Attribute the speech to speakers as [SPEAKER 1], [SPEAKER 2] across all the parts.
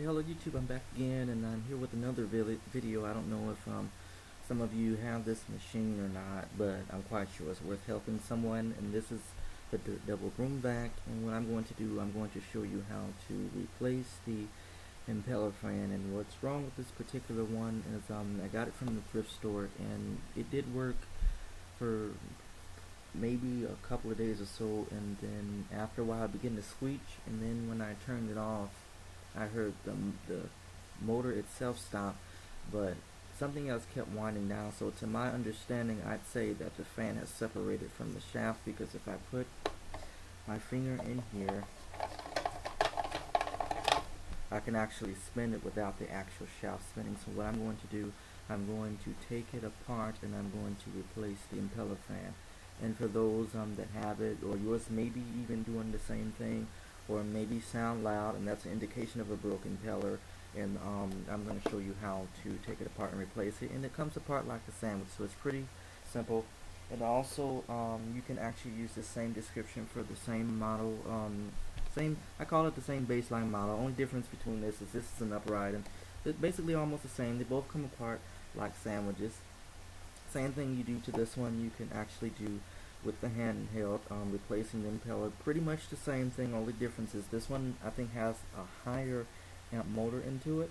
[SPEAKER 1] Alright, hello YouTube, I'm back again and I'm here with another video. I don't know if some of you have this machine or not, but I'm quite sure it's worth helping someone. And this is the double broom vac, and what I'm going to do, I'm going to show you how to replace the impeller fan. And what's wrong with this particular one is I got it from the thrift store and it did work for maybe a couple of days or so, and then after a while it began to squeak, and then when I turned it off I heard the motor itself stop, but something else kept winding down. So to my understanding, I'd say that the fan has separated from the shaft, because if I put my finger in here I can actually spin it without the actual shaft spinning. So what I'm going to do, I'm going to take it apart and I'm going to replace the impeller fan. And for those that have it, or yours may be even doing the same thing, or maybe sound loud, and that's an indication of a broken impeller, and I'm going to show you how to take it apart and replace it. And it comes apart like a sandwich, so it's pretty simple. And also you can actually use the same description for the same model, I call it the same baseline model. Only difference between this is an upright, and it's basically almost the same. They both come apart like sandwiches. Same thing you do to this one, you can actually do with the handheld, replacing the impeller. Pretty much the same thing, only difference is this one I think has a higher amp motor into it.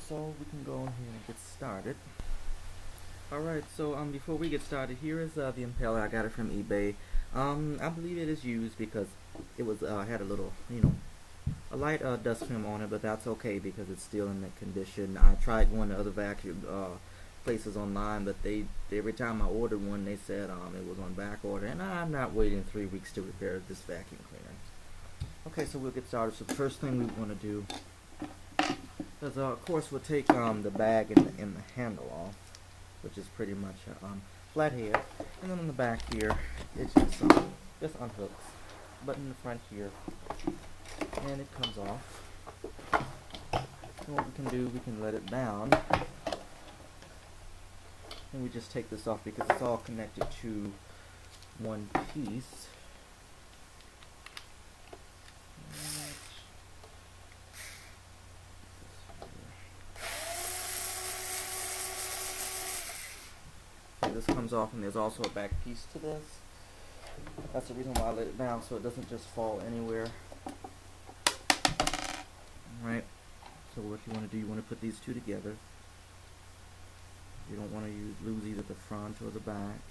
[SPEAKER 1] So we can go in here and get started. Alright, so before we get started, here is the impeller. I got it from eBay. I believe it is used because it was had a little, a light dust film on it, but that's okay because it's still in that condition. I tried going to other vacuum places online, but every time I ordered one they said it was on back order, and I'm not waiting 3 weeks to repair this vacuum cleaner. Okay, so we'll get started. So the first thing we want to do is of course we'll take the bag and the handle off, which is pretty much a flat head, and then on the back here it just unhooks, but in the front here, and it comes off. And what we can do, we can let it down, and we just take this off because it's all connected to one piece. This comes off, and there's also a back piece to this. That's the reason why I let it down, so it doesn't just fall anywhere. Alright, so what you want to do, you want to put these two together. You don't want to lose either the front or the back.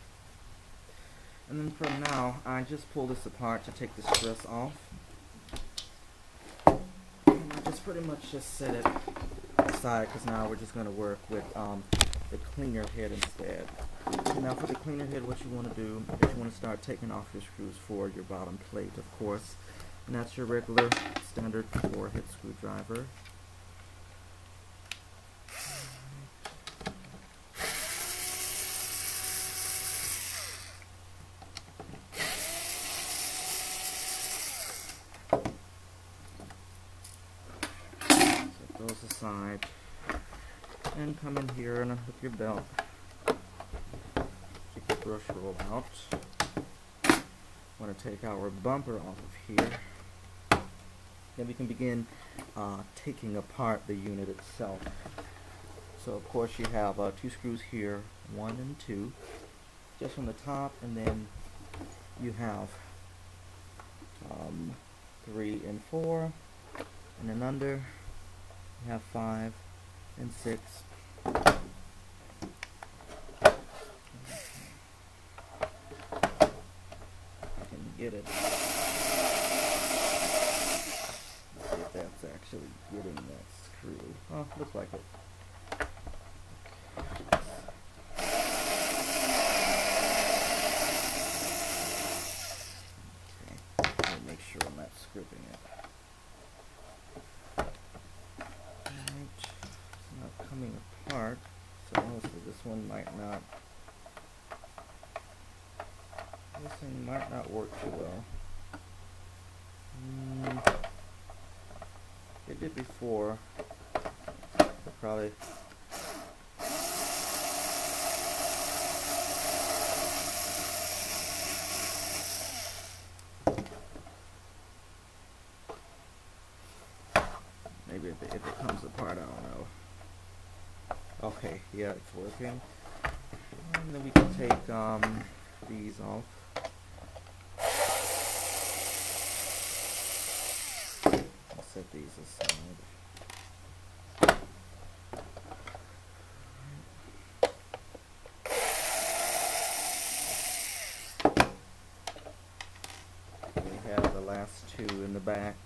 [SPEAKER 1] And then from now, I just pull this apart to take the stress off. And I just pretty much just set it aside, because now we're just going to work with the cleaner head instead. Now for the cleaner head, what you want to do is you want to start taking off your screws for your bottom plate, of course. And that's your regular standard 4-head screwdriver. Set those aside. And come in here and unhook your belt. Take the brush roll out. Want to take our bumper off of here. Then we can begin taking apart the unit itself. So of course you have 2 screws here, 1 and 2, just on the top, and then you have 3 and 4, and then under you have 5 and 6. Get it. Let's see if that's actually getting that screw. Oh, looks like it. Okay, let me make sure I'm not scripting it. Alright, it's not coming apart, so honestly this one might not. This thing might not work too well. It did before. Probably. Maybe if it comes apart, I don't know. Okay, yeah, it's working. And then we can take these off. I'll set these aside. We have the last two in the back.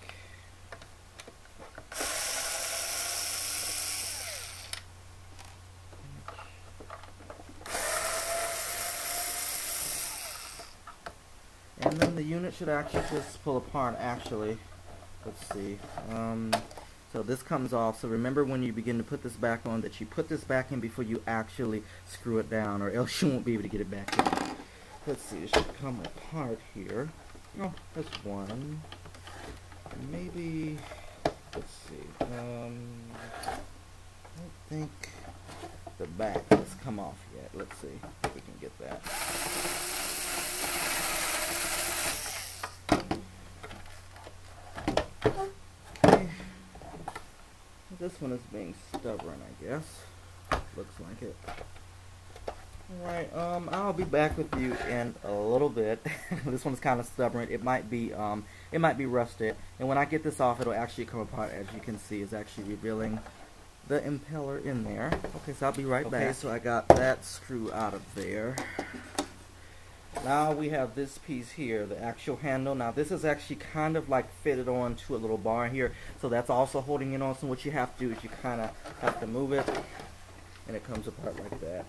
[SPEAKER 1] And then the unit should actually just pull apart actually. Let's see. So this comes off. So remember when you begin to put this back on that you put this back in before you actually screw it down, or else you won't be able to get it back in. Let's see, it should come apart here. Oh, that's one. Maybe, let's see. I don't think the back has come off yet. Let's see if we can get that. This one is being stubborn, I guess. Looks like it. Alright, I'll be back with you in a little bit. This one's kind of stubborn. It might be rusted. And when I get this off, it'll actually come apart. As you can see, it's actually revealing the impeller in there. Okay, so I'll be right back. Okay, so I got that screw out of there. Now we have this piece here, the actual handle. Now this is actually kind of like fitted on to a little bar here, so that's also holding it on. So what you have to do is you kind of have to move it, and it comes apart like that.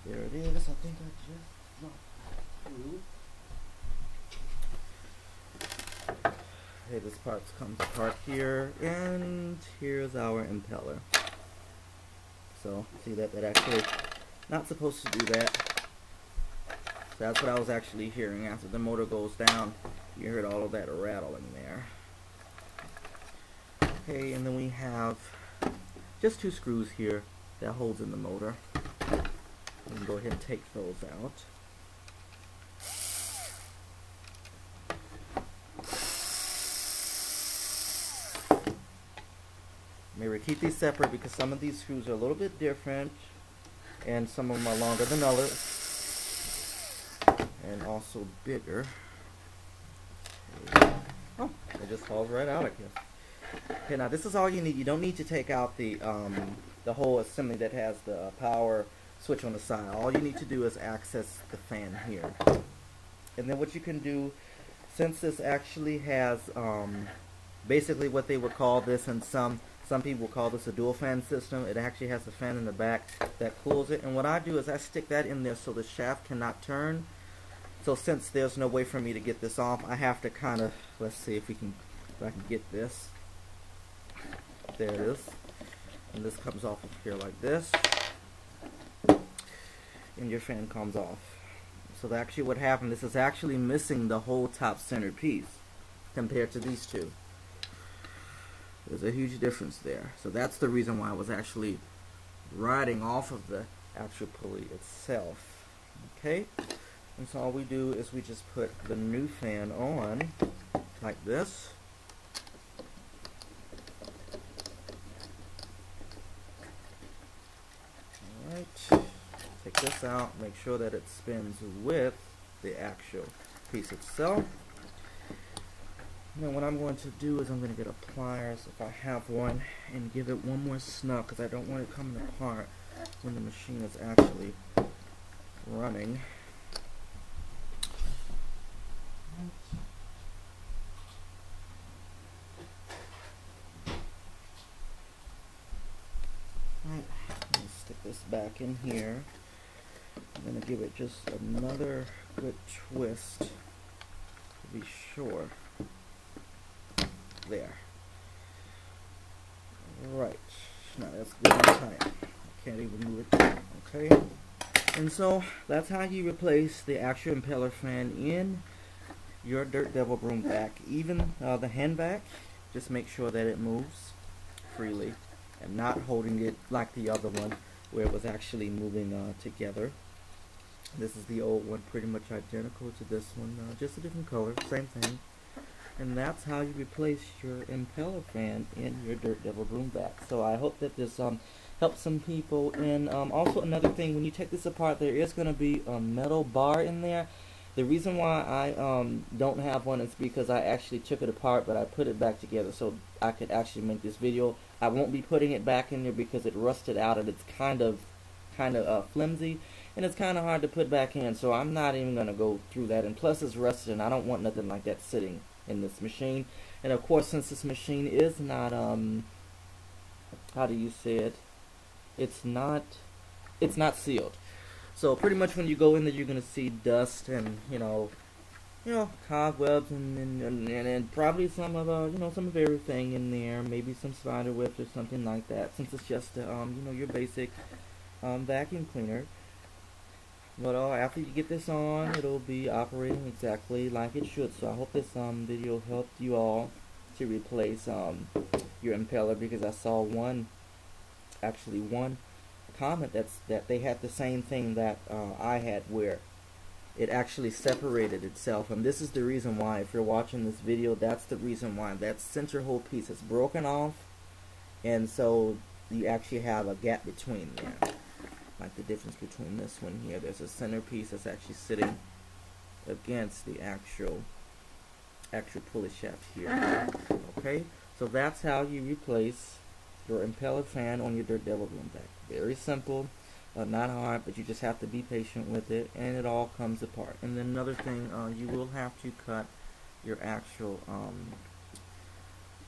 [SPEAKER 1] There it is. I think I just dropped it. Okay, this part comes apart here, and here's our impeller. So see that actually not supposed to do that. That's what I was actually hearing. After the motor goes down, you heard all of that rattling there. Okay, and then we have just two screws here that holds in the motor. We can go ahead and take those out. Maybe keep these separate because some of these screws are a little bit different, and some of them are longer than others. And also bigger. Oh, it just falls right out, I guess. Okay, now this is all you need. You don't need to take out the whole assembly that has the power switch on the side. All you need to do is access the fan here. And then what you can do, since this actually has basically what they would call this, and some people call this a dual fan system. It actually has a fan in the back that cools it. And what I do is I stick that in there so the shaft cannot turn. So since there's no way for me to get this off, I have to kind of, let's see if I can get this. There it is. And this comes off of here like this. And your fan comes off. So actually what happened, this is actually missing the whole top center piece compared to these two. There's a huge difference there. So that's the reason why I was actually riding off of the actual pulley itself. Okay? And so all we do is we just put the new fan on like this. Alright, take this out, make sure that it spins with the actual piece itself. Now what I'm going to do is I'm going to get a pliers, if I have one, and give it one more snug because I don't want it coming apart when the machine is actually running. Alright, I'm going to stick this back in here. I'm going to give it just another good twist to be sure. There. Right. Now that's good and tight. I can't even move it. Okay. And so that's how you replace the actual impeller fan in your Dirt Devil broom back. Even the hand back, just make sure that it moves freely and not holding it like the other one where it was actually moving together. This is the old one, pretty much identical to this one, just a different color, same thing. And that's how you replace your impeller fan in your Dirt Devil broom vac. So I hope that this helps some people. And also another thing, when you take this apart, there is going to be a metal bar in there. The reason why I don't have one is because I actually took it apart, but I put it back together so I could actually make this video. I won't be putting it back in there because it rusted out and it's kind of flimsy, and it's kind of hard to put back in, so I'm not even going to go through that. And plus it's rusted and I don't want nothing like that sitting in this machine. And of course, since this machine is not how do you say it, it's not sealed, so pretty much when you go in there you're going to see dust and you know cobwebs and probably some of some of everything in there, maybe some spider webs or something like that, since it's just your basic vacuum cleaner. But after you get this on, it'll be operating exactly like it should. So I hope this video helped you all to replace your impeller, because I saw one comment that they had the same thing that I had, where it actually separated itself. And this is the reason why, if you're watching this video, that's the reason why. That center hole piece is broken off, and so you actually have a gap between there. Like the difference between this one here, there's a center piece that's actually sitting against the actual pulley shaft here. Okay, so that's how you replace your impeller fan on your Dirt Devil broom vac. Very simple, not hard, but you just have to be patient with it, and it all comes apart. And then another thing, you will have to cut your actual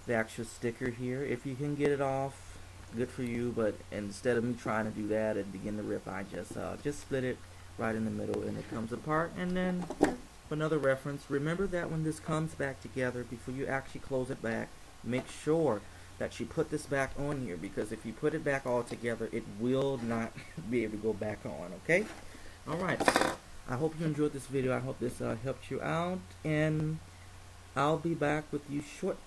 [SPEAKER 1] the actual sticker here. If you can get it off, good for you, but instead of me trying to do that and begin to rip, I just split it right in the middle and it comes apart. And then for another reference, remember that when this comes back together, before you actually close it back, make sure that you put this back on here, because if you put it back all together, it will not be able to go back on. Okay, alright, I hope you enjoyed this video. I hope this helped you out, and I'll be back with you shortly.